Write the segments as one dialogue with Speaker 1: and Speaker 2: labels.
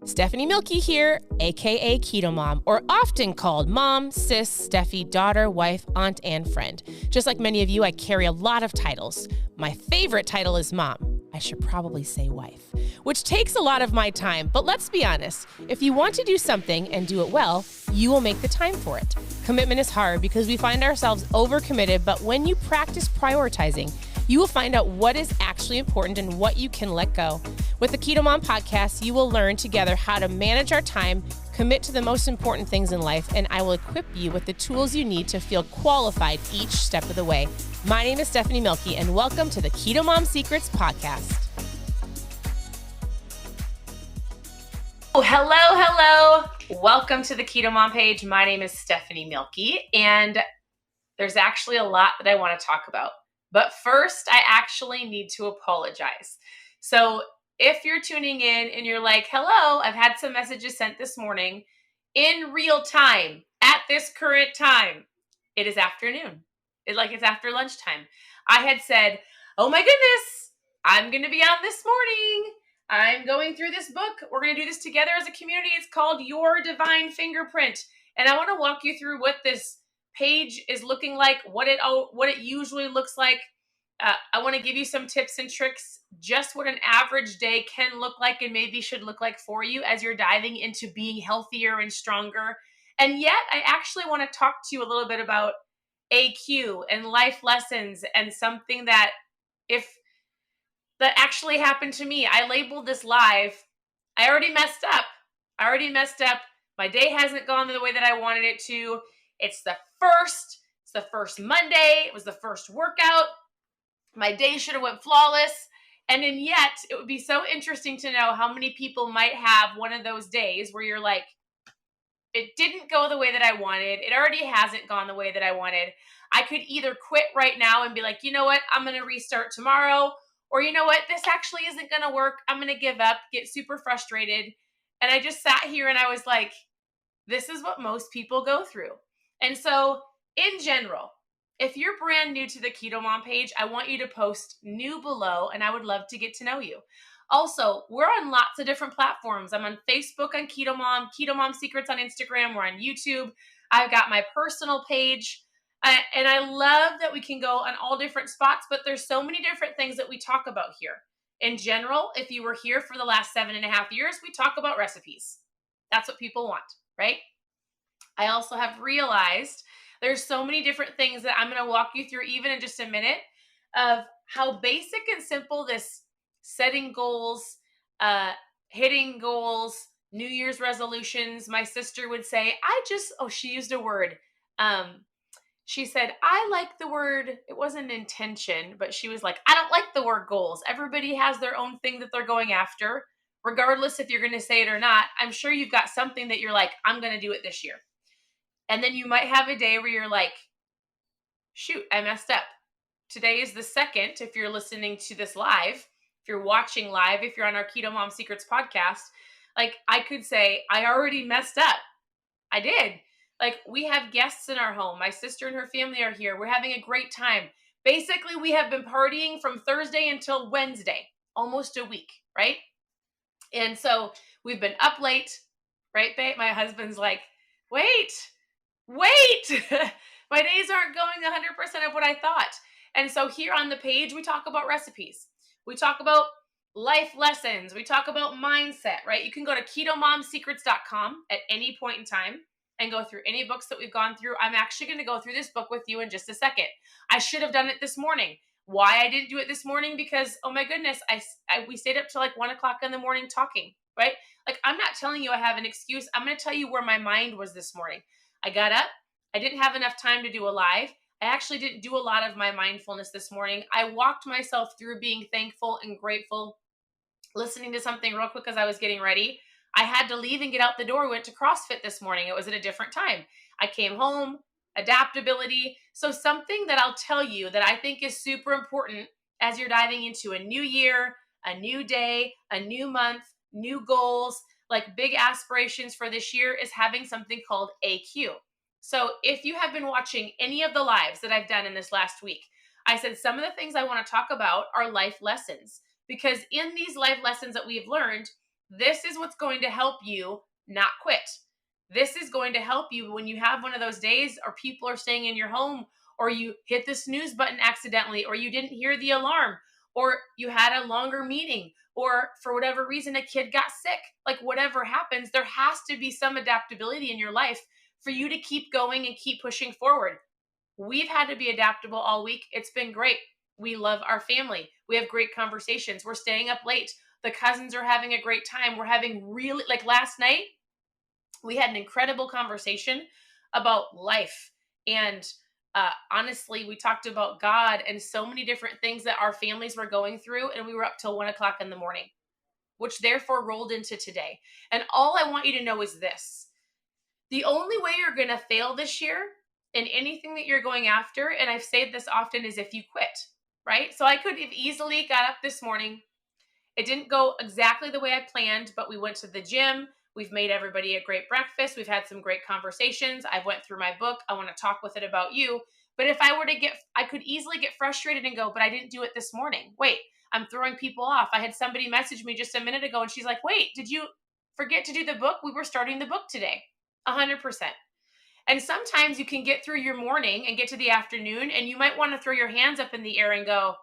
Speaker 1: Stephanie Milky here, aka KetoMOM, or often called mom, sis, Steffi, daughter, wife, aunt, and friend. Just like many of you, I carry a lot of titles. My favorite title is mom. I should probably say wife, which takes a lot of my time. But let's be honest, if you want to do something and do it well, you will make the time for it. Commitment is hard because we find ourselves overcommitted, but when you practice prioritizing, you will find out what is actually important and what you can let go. With the KetoMOM podcast, you will learn together how to manage our time, commit to the most important things in life, and I will equip you with the tools you need to feel qualified each step of the way. My name is Stephanie Milky, and welcome to the KetoMOM Secrets podcast. Oh, hello. Welcome to the KetoMOM page. My name is Stephanie Milky, and there's actually a lot that I want to talk about. But first, I actually need to apologize. So if you're tuning in and you're like, hello, I've had some messages sent this morning in real time at this current time. It is afternoon. It's after lunchtime. I had said, oh my goodness, I'm going to be on this morning. I'm going through this book. We're going to do this together as a community. It's called Your Divine Fingerprint. And I want to walk you through what this page is looking like, what it usually looks like. I want to give you some tips and tricks, just what an average day can look like and maybe should look like for you as you're diving into being healthier and stronger. And yet, I actually want to talk to you a little bit about AQ and life lessons and something that actually happened to me. I labeled this live. I already messed up. My day hasn't gone the way that I wanted it to. It's the first Monday. It was the first workout. My day should have went flawless. And yet, it would be so interesting to know how many people might have one of those days where you're like, it didn't go the way that I wanted. It already hasn't gone the way that I wanted. I could either quit right now and be like, you know what, I'm going to restart tomorrow. Or you know what, this actually isn't going to work. I'm going to give up, get super frustrated. And I just sat here and I was like, this is what most people go through. And so in general, if you're brand new to the KetoMOM page, I want you to post new below and I would love to get to know you. Also, we're on lots of different platforms. I'm on Facebook on KetoMOM, KetoMOM Secrets on Instagram. We're on YouTube. I've got my personal page. And I love that we can go on all different spots, but there's so many different things that we talk about here. In general, if you were here for the last 7.5 years, we talk about recipes. That's what people want, right? I also have realized there's so many different things that I'm going to walk you through even in just a minute of how basic and simple this setting goals, hitting goals, New Year's resolutions. My sister would say, she used a word. She said, I like the word, it wasn't intention, but she was like, I don't like the word goals. Everybody has their own thing that they're going after, regardless if you're going to say it or not. I'm sure you've got something that you're like, I'm going to do it this year. And then you might have a day where you're like, shoot, I messed up. Today is the 2nd. If you're listening to this live, if you're watching live, if you're on our KetoMOM Secrets podcast, like I could say, I already messed up. I did. Like we have guests in our home. My sister and her family are here. We're having a great time. Basically, we have been partying from Thursday until Wednesday, almost a week, right? And so we've been up late, right, babe? My husband's like, wait, my days aren't going 100% of what I thought. And so here on the page, we talk about recipes. We talk about life lessons. We talk about mindset, right? You can go to ketomomsecrets.com at any point in time and go through any books that we've gone through. I'm actually going to go through this book with you in just a second. I should have done it this morning. Why I didn't do it this morning? Because, oh my goodness, we stayed up till like 1 o'clock in the morning talking, right? Like I'm not telling you I have an excuse. I'm going to tell you where my mind was this morning. I got up. I didn't have enough time to do a live. I actually didn't do a lot of my mindfulness this morning. I walked myself through being thankful and grateful, listening to something real quick as I was getting ready. I had to leave and get out the door. We went to CrossFit this morning. It was at a different time. I came home, adaptability. So something that I'll tell you that I think is super important as you're diving into a new year, a new day, a new month, new goals, like big aspirations for this year is having something called AQ. So if you have been watching any of the lives that I've done in this last week, I said some of the things I want to talk about are life lessons, because in these life lessons that we've learned, This is what's going to help you not quit. This is going to help you when you have one of those days or people are staying in your home, or you hit the snooze button accidentally, or you didn't hear the alarm, or you had a longer meeting, or for whatever reason a kid got sick. Like whatever happens, there has to be some adaptability in your life for you to keep going and keep pushing forward. We've had to be adaptable all week. It's been great. We love our family. We have great conversations. We're staying up late. The cousins are having a great time. We're having really, like last night, we had an incredible conversation about life. And honestly, we talked about God and so many different things that our families were going through. And we were up till 1 o'clock in the morning, which therefore rolled into today. And all I want you to know is this: the only way you're going to fail this year in anything that you're going after, and I've said this often, is if you quit, right? So I could have easily got up this morning. It didn't go exactly the way I planned, but we went to the gym. We've made everybody a great breakfast. We've had some great conversations. I've went through my book. I want to talk with it about you. But if I were to I could easily get frustrated and go, but I didn't do it this morning. Wait, I'm throwing people off. I had somebody message me just a minute ago and she's like, wait, did you forget to do the book? We were starting the book today. 100%. And sometimes you can get through your morning and get to the afternoon and you might want to throw your hands up in the air and go,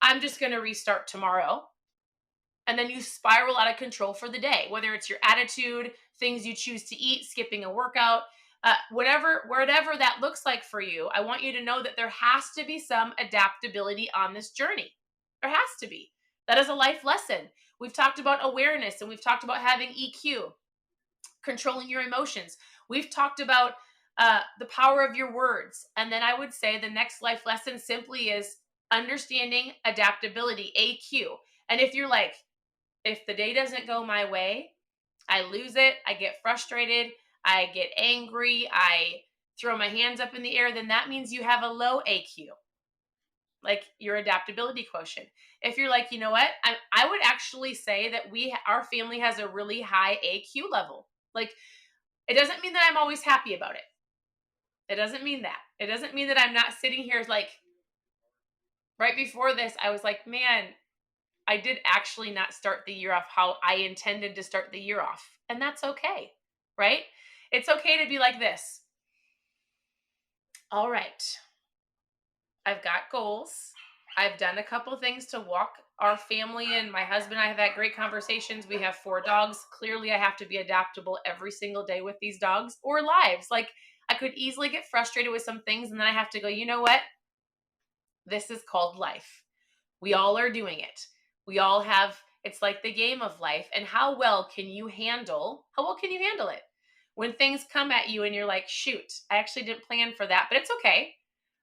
Speaker 1: I'm just going to restart tomorrow. And then you spiral out of control for the day, whether it's your attitude, things you choose to eat, skipping a workout, whatever that looks like for you. I want you to know that there has to be some adaptability on this journey. There has to be. That is a life lesson. We've talked about awareness and we've talked about having EQ, controlling your emotions. We've talked about the power of your words. And then I would say the next life lesson simply is understanding adaptability, AQ. And if you're like, if the day doesn't go my way, I lose it, I get frustrated, I get angry, I throw my hands up in the air, then that means you have a low AQ, like your adaptability quotient. If you're like, you know what, I would actually say that our family has a really high AQ level. Like, it doesn't mean that I'm always happy about it. It doesn't mean that. It doesn't mean that I'm not sitting here like right before this, I was like, man, I did actually not start the year off how I intended to start the year off. And that's okay, right? It's okay to be like this. All right, I've got goals. I've done a couple things to walk our family, and my husband and I have had great conversations. We have 4 dogs. Clearly, I have to be adaptable every single day with these dogs or lives. Like, I could easily get frustrated with some things, and then I have to go, you know what? This is called life. We all are doing it. We all have, it's like the game of life. And how well can you handle it? When things come at you and you're like, shoot, I actually didn't plan for that, but it's okay.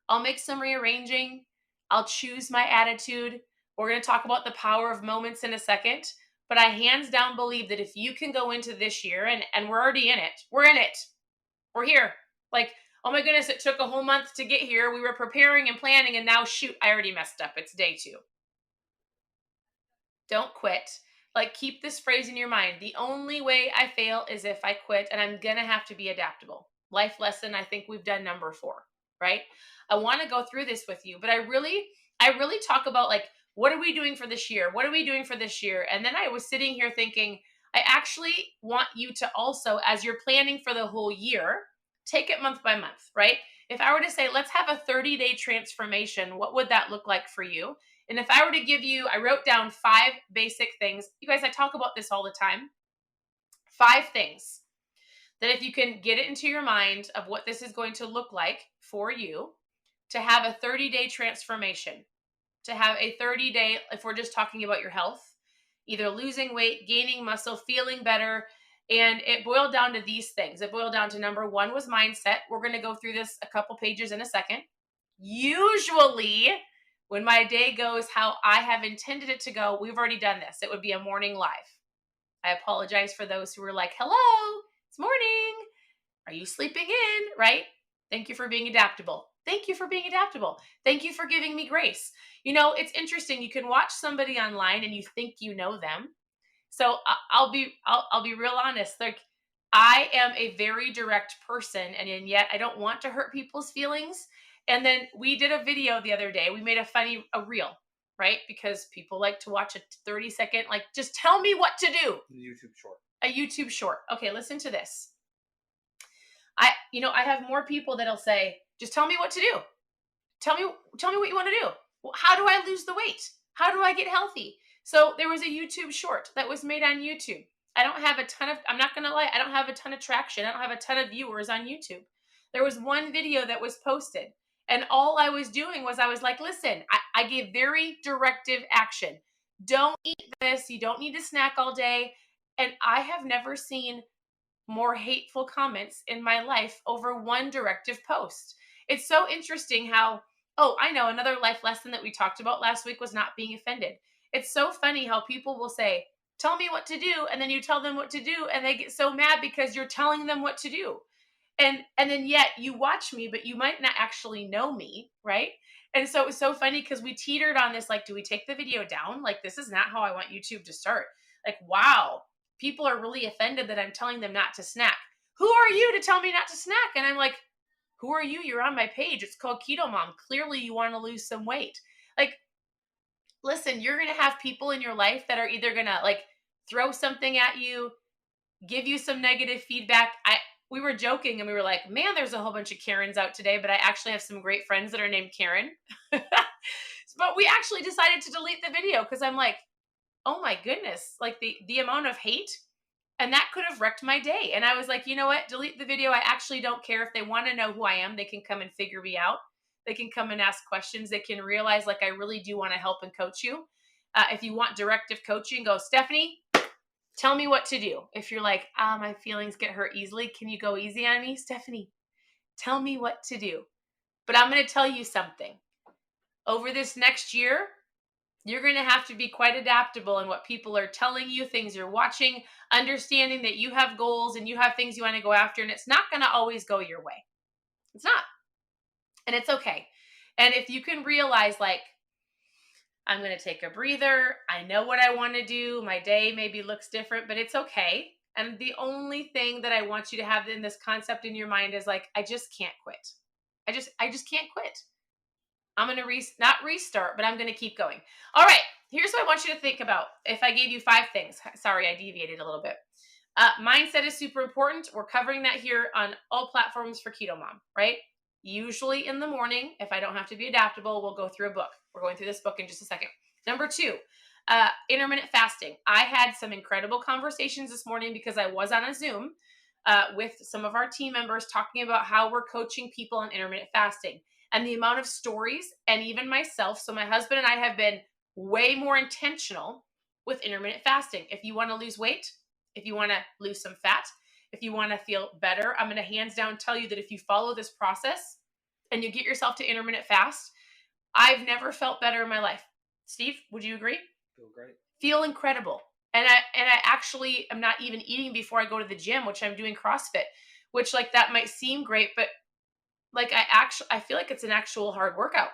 Speaker 1: I'll make some rearranging. I'll choose my attitude. We're going to talk about the power of moments in a second. But I hands down believe that if you can go into this year, and we're already in it, we're in it. We're here. Like, oh my goodness, it took a whole month to get here. We were preparing and planning, and now shoot, I already messed up. It's day 2. Don't quit. Like, keep this phrase in your mind. The only way I fail is if I quit, and I'm going to have to be adaptable. Life lesson, I think we've done number 4, right? I want to go through this with you, but I really talk about, like, what are we doing for this year? What are we doing for this year? And then I was sitting here thinking, I actually want you to also, as you're planning for the whole year, take it month by month, right? If I were to say, let's have a 30-day transformation, what would that look like for you? And if I were to give you, I wrote down 5 basic things. You guys, I talk about this all the time. 5 things that if you can get it into your mind of what this is going to look like for you to have a 30-day transformation, to have a 30-day, if we're just talking about your health, either losing weight, gaining muscle, feeling better. And it boiled down to these things. It boiled down to number 1 was mindset. We're going to go through this a couple pages in a second. Usually, when my day goes how I have intended it to go, we've already done this. It would be a morning live. I apologize for those who were like, hello, it's morning. Are you sleeping in? Right? Thank you for being adaptable. Thank you for being adaptable. Thank you for giving me grace. You know, it's interesting. You can watch somebody online and you think you know them. So I'll be real honest. Like, I am a very direct person, and yet I don't want to hurt people's feelings. And then we did a video the other day. We made a reel, right? Because people like to watch a 30-second, like, just tell me what to do.
Speaker 2: YouTube short.
Speaker 1: A YouTube short. Okay, listen to this. I have more people that'll say, just tell me what to do. Tell me what you want to do. Well, how do I lose the weight? How do I get healthy? So there was a YouTube short that was made on YouTube. I'm not going to lie, I don't have a ton of traction. I don't have a ton of viewers on YouTube. There was one video that was posted, and all I was doing was I was like, listen, I gave very directive action. Don't eat this. You don't need to snack all day. And I have never seen more hateful comments in my life over one directive post. It's so interesting how, oh, I know another life lesson that we talked about last week was not being offended. It's so funny how people will say, tell me what to do, and then you tell them what to do, and they get so mad because you're telling them what to do. And then yet you watch me, but you might not actually know me, right? And so it was so funny because we teetered on this, like, do we take the video down? Like, this is not how I want YouTube to start. Like, wow, people are really offended that I'm telling them not to snack. Who are you to tell me not to snack? And I'm like, who are you? You're on my page. It's called KetoMOM. Clearly you want to lose some weight. Like, listen, you're going to have people in your life that are either going to, like, throw something at you, give you some negative feedback. We were joking and we were like, man, there's a whole bunch of Karens out today, but I actually have some great friends that are named Karen. But we actually decided to delete the video because I'm like, oh my goodness, like the amount of hate, and that could have wrecked my day. And I was like, you know what? Delete the video. I actually don't care. If they want to know who I am, they can come and figure me out. They can come and ask questions. They can realize, like, I really do want to help and coach you. If you want directive coaching, go, Stephanie, tell me what to do. If you're like, my feelings get hurt easily, can you go easy on me? Stephanie, tell me what to do. But I'm going to tell you something. Over this next year, you're going to have to be quite adaptable in what people are telling you, things you're watching, understanding that you have goals and you have things you want to go after, and it's not going to always go your way. It's not. And it's okay. And if you can realize, like, I'm going to take a breather. I know what I want to do. My day maybe looks different, but it's okay. And the only thing that I want you to have in this concept in your mind is, like, I just can't quit. I just can't quit. I'm going to not restart, but I'm going to keep going. All right. Here's what I want you to think about. If I gave you 5 things, sorry, I deviated a little bit. Mindset is super important. We're covering that here on all platforms for KetoMOM, right? Usually in the morning, if I don't have to be adaptable, we'll go through a book. We're going through this book in just a second. Number 2, intermittent fasting. I had some incredible conversations this morning because I was on a Zoom with some of our team members talking about how we're coaching people on intermittent fasting and the amount of stories, and even myself. So my husband and I have been way more intentional with intermittent fasting. If you want to lose weight, if you want to lose some fat, if you want to feel better, I'm going to hands down tell you that if you follow this process and you get yourself to intermittent fast, I've never felt better in my life. Steve, would you agree?
Speaker 2: Feel great.
Speaker 1: Feel incredible. And I actually am not even eating before I go to the gym, which I'm doing CrossFit, which, like, that might seem great, but like, I feel like it's an actual hard workout.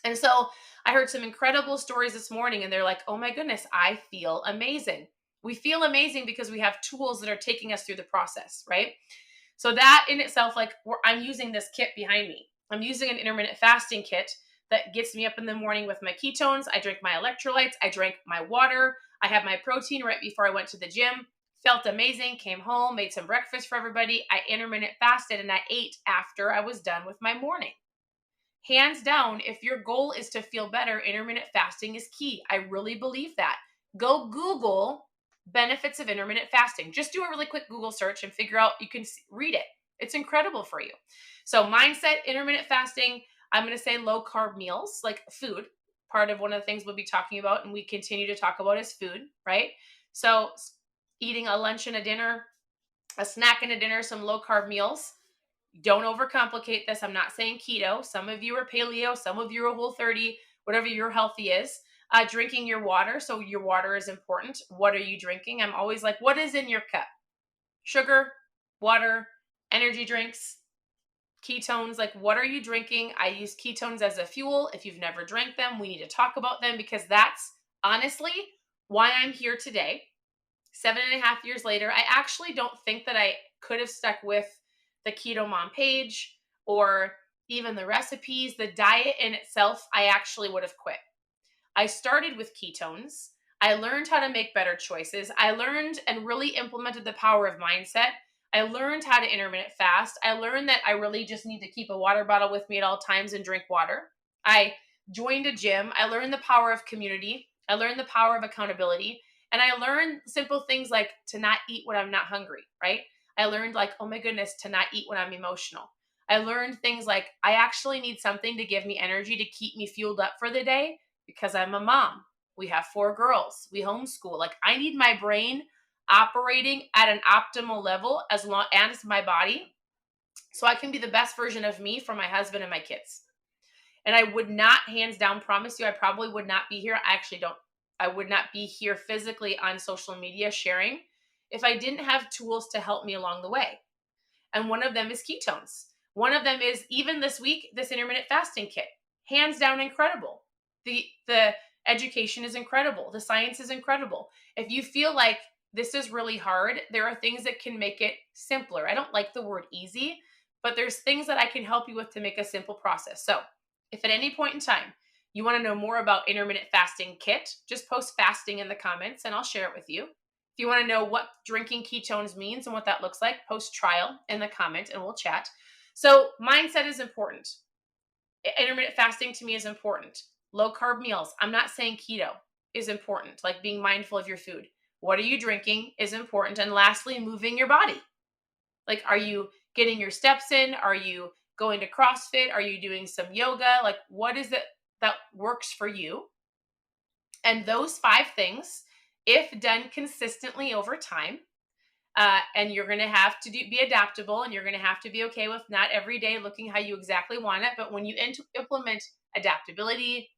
Speaker 1: And so I heard some incredible stories this morning, and they're like, oh my goodness, I feel amazing. We feel amazing because we have tools that are taking us through the process, right? So that in itself, like, I'm using this kit behind me. I'm using an intermittent fasting kit that gets me up in the morning with my ketones. I drink my electrolytes. I drank my water. I had my protein right before I went to the gym. Felt amazing, came home, made some breakfast for everybody. I intermittent fasted and I ate after I was done with my morning. Hands down, if your goal is to feel better, intermittent fasting is key. I really believe that. Go Google benefits of intermittent fasting. Just do a really quick Google search and figure out, you can read it. It's incredible for you. So mindset, intermittent fasting, I'm going to say low carb meals, like food. Part of one of the things we'll be talking about and we continue to talk about is food, right? So eating a lunch and a dinner, a snack and a dinner, some low carb meals. Don't overcomplicate this. I'm not saying keto. Some of you are paleo, some of you are Whole30, whatever your healthy is. Drinking your water. So your water is important. What are you drinking? I'm always like, what is in your cup? Sugar, water, energy drinks, ketones. Like, what are you drinking? I use ketones as a fuel. If you've never drank them, we need to talk about them because that's honestly why I'm here today. 7.5 years later, I actually don't think that I could have stuck with the KetoMOM page or even the recipes, the diet in itself. I actually would have quit. I started with ketones. I learned how to make better choices. I learned and really implemented the power of mindset. I learned how to intermittent fast. I learned that I really just need to keep a water bottle with me at all times and drink water. I joined a gym. I learned the power of community. I learned the power of accountability. And I learned simple things like to not eat when I'm not hungry, right? I learned like, oh my goodness, to not eat when I'm emotional. I learned things like I actually need something to give me energy to keep me fueled up for the day because I'm a mom. We have 4 girls. We homeschool. Like I need my brain operating at an optimal level as long as my body so I can be the best version of me for my husband and my kids. And I would not, hands down, promise you, I probably would not be here. I actually don't. I would not be here physically on social media sharing if I didn't have tools to help me along the way. And one of them is ketones. One of them is even this week, this intermittent fasting kit. Hands down incredible. The education is incredible. The science is incredible. If you feel like this is really hard, there are things that can make it simpler. I don't like the word easy, but there's things that I can help you with to make a simple process. So if at any point in time you want to know more about intermittent fasting kit, just post fasting in the comments and I'll share it with you. If you want to know what drinking ketones means and what that looks like, post trial in the comment and we'll chat. So mindset is important. Intermittent fasting to me is important. Low carb meals. I'm not saying keto is important, like being mindful of your food. What are you drinking is important. And lastly, moving your body. Like, are you getting your steps in? Are you going to CrossFit? Are you doing some yoga? Like, what is it that works for you? And those 5 things, if done consistently over time, and you're going to have to be adaptable and you're going to have to be okay with not every day looking how you exactly want it. But when you implement adaptability,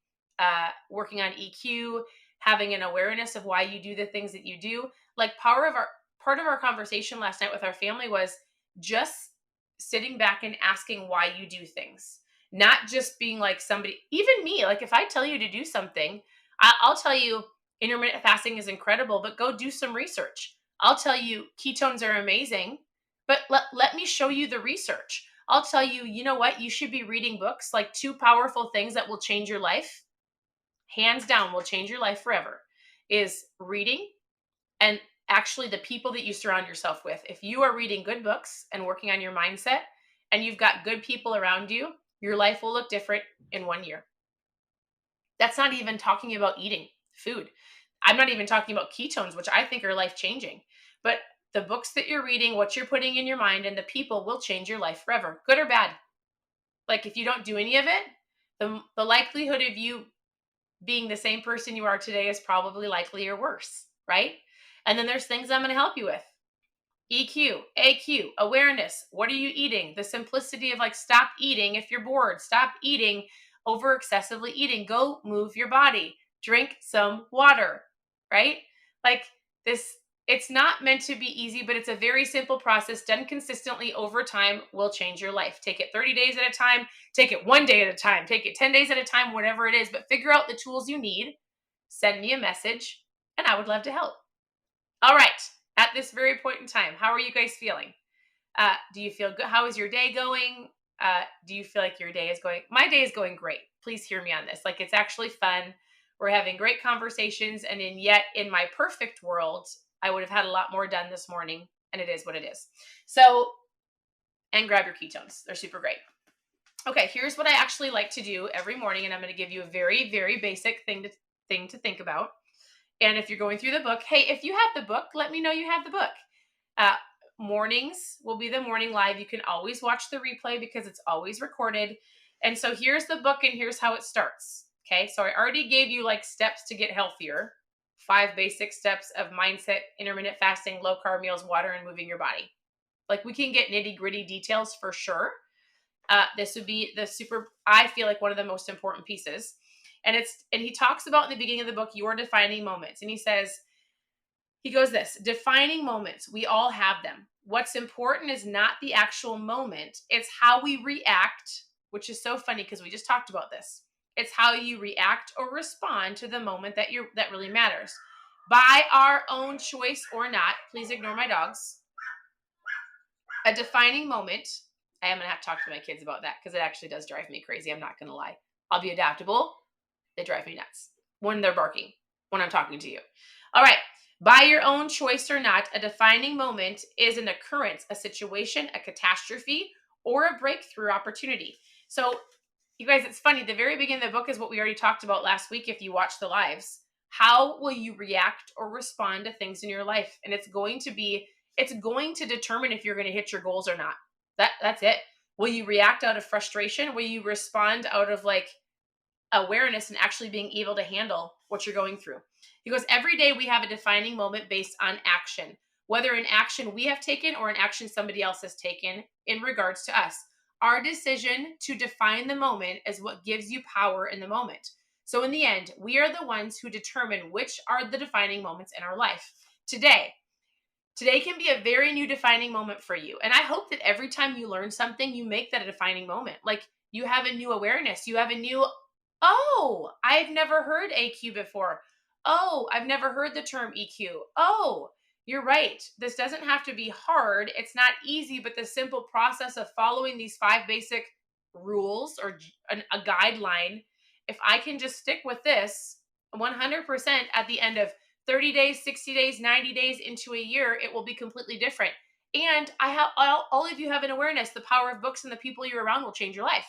Speaker 1: working on EQ, having an awareness of why you do the things that you do, like part of our conversation last night with our family was just sitting back and asking why you do things, not just being like somebody, even me, like if I tell you to do something, I'll tell you intermittent fasting is incredible, but go do some research. I'll tell you ketones are amazing, but let me show you the research. I'll tell you, you know what? You should be reading books, like 2 powerful things that will change your life. Hands down will change your life forever is reading and actually the people that you surround yourself with. If you are reading good books and working on your mindset and you've got good people around you, your life will look different in 1 year. That's not even talking about eating food. I'm not even talking about ketones, which I think are life changing. But the books that you're reading, what you're putting in your mind, and the people will change your life forever, good or bad. Like if you don't do any of it, the likelihood of you being the same person you are today is probably likely or worse, right? And then there's things I'm going to help you with. EQ, AQ, awareness. What are you eating? The simplicity of like, stop eating if you're bored. Stop eating over excessively eating. Go move your body. Drink some water, right? Like this, it's not meant to be easy, but it's a very simple process done consistently over time will change your life. Take it 30 days at a time. Take it 1 day at a time. Take it 10 days at a time, whatever it is, but figure out the tools you need. Send me a message and I would love to help. All right. At this very point in time, how are you guys feeling? Do you feel good? How is your day going? Do you feel like your day is going? My day is going great. Please hear me on this. Like it's actually fun. We're having great conversations. And yet in my perfect world, I would have had a lot more done this morning. And it is what it is. So, and grab your ketones. They're super great. Okay, here's what I actually like to do every morning. And I'm going to give you a very, very basic thing to think about. And if you're going through the book, hey, if you have the book, let me know you have the book. Mornings will be the morning live. You can always watch the replay because it's always recorded. And so here's the book and here's how it starts. Okay, so I already gave you like steps to get healthier. 5 basic steps of mindset, intermittent fasting, low carb meals, water, and moving your body. Like we can get nitty gritty details for sure. This would be I feel like one of the most important pieces. And he talks about in the beginning of the book, your defining moments. And he goes this, defining moments, we all have them. What's important is not the actual moment. It's how we react, which is so funny because we just talked about this. It's how you react or respond to the moment that really matters. By our own choice or not, please ignore my dogs. A defining moment, I am going to have to talk to my kids about that because it actually does drive me crazy. I'm not going to lie. I'll be adaptable. They drive me nuts. when they're barking, when I'm talking to you. All right. By your own choice or not, a defining moment is an occurrence, a situation, a catastrophe, or a breakthrough opportunity. So, you guys, it's funny. The very beginning of the book is what we already talked about last week if you watch the lives. How will you react or respond to things in your life? And it's going to determine if you're going to hit your goals or not. That's it. Will you react out of frustration? Will you respond out of like awareness and actually being able to handle what you're going through? Because every day we have a defining moment based on action, whether an action we have taken or an action somebody else has taken in regards to us. Our decision to define the moment is what gives you power in the moment. So in the end, we are the ones who determine which are the defining moments in our life. Today can be a very new defining moment for you. And I hope that every time you learn something, you make that a defining moment. Like you have a new awareness. You have a new, oh, I've never heard AQ before. Oh, I've never heard the term EQ. Oh, you're right. This doesn't have to be hard. It's not easy, but the simple process of following these 5 basic rules or a guideline, if I can just stick with this 100% at the end of 30 days, 60 days, 90 days into a year, it will be completely different. And I have all of you have an awareness. The power of books and the people you're around will change your life.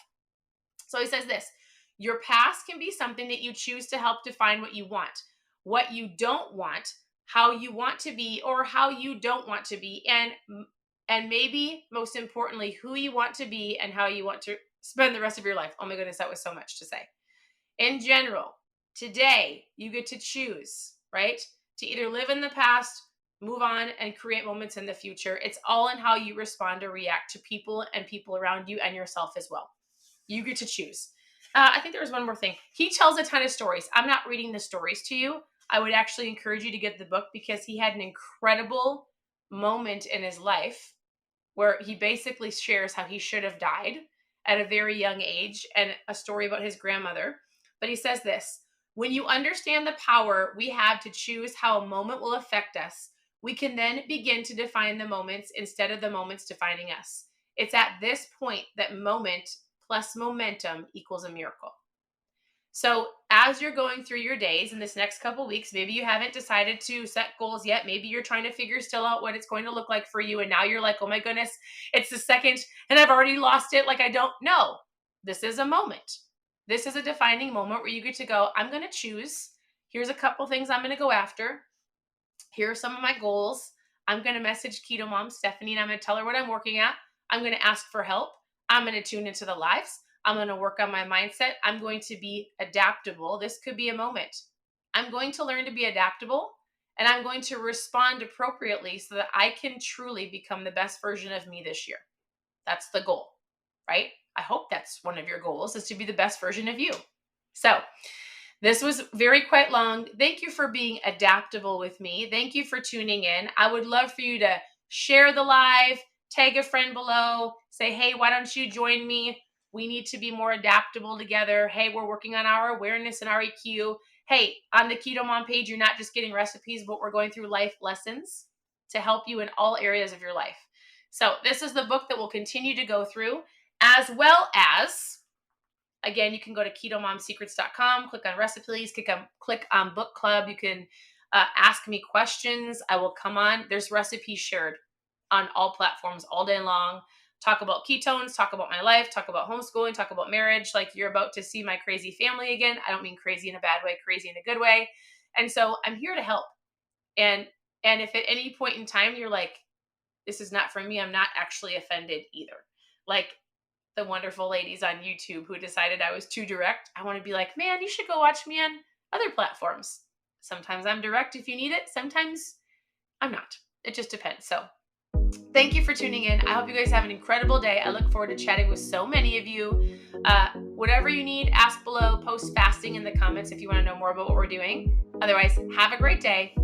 Speaker 1: So he says this: your past can be something that you choose to help define what you want, what you don't want, how you want to be, or how you don't want to be, and maybe most importantly, who you want to be and how you want to spend the rest of your life. Oh my goodness, that was so much to say. In general, today you get to choose, right? To either live in the past, move on, and create moments in the future. It's all in how you respond or react to people and people around you and yourself as well. You get to choose. I think there was one more thing. He tells a ton of stories. I'm not reading the stories to you. I would actually encourage you to get the book because he had an incredible moment in his life where he basically shares how he should have died at a very young age and a story about his grandmother. But he says this: when you understand the power we have to choose how a moment will affect us, we can then begin to define the moments instead of the moments defining us. It's at this point that moment plus momentum equals a miracle. So as you're going through your days in this next couple weeks, maybe you haven't decided to set goals yet. Maybe you're trying to figure still out what it's going to look like for you. And now you're like, oh my goodness, it's the second and I've already lost it. Like I don't know. This is a moment. This is a defining moment where you get to go, I'm going to choose. Here's a couple things I'm going to go after. Here are some of my goals. I'm going to message KetoMOM Stephanie and I'm going to tell her what I'm working at. I'm going to ask for help. I'm going to tune into the lives. I'm going to work on my mindset. I'm going to be adaptable. This could be a moment. I'm going to learn to be adaptable and I'm going to respond appropriately so that I can truly become the best version of me this year. That's the goal, right? I hope that's one of your goals, is to be the best version of you. So this was quite long. Thank you for being adaptable with me. Thank you for tuning in. I would love for you to share the live, tag a friend below, say, hey, why don't you join me? We need to be more adaptable together. Hey, we're working on our awareness and our EQ. Hey, on the KetoMOM page, you're not just getting recipes, but we're going through life lessons to help you in all areas of your life. So this is the book that we'll continue to go through, as well as, again, you can go to ketomomsecrets.com, click on recipes, click on book club. You can ask me questions. I will come on. There's recipes shared on all platforms all day long. Talk about ketones, talk about my life, talk about homeschooling, talk about marriage. Like you're about to see my crazy family again. I don't mean crazy in a bad way, crazy in a good way. And so I'm here to help. And if at any point in time you're like, this is not for me, I'm not actually offended either. Like the wonderful ladies on YouTube who decided I was too direct. I want to be like, man, you should go watch me on other platforms. Sometimes I'm direct if you need it. Sometimes I'm not. It just depends. So thank you for tuning in. I hope you guys have an incredible day. I look forward to chatting with so many of you. Whatever you need, ask below, post fasting in the comments if you want to know more about what we're doing. Otherwise, have a great day.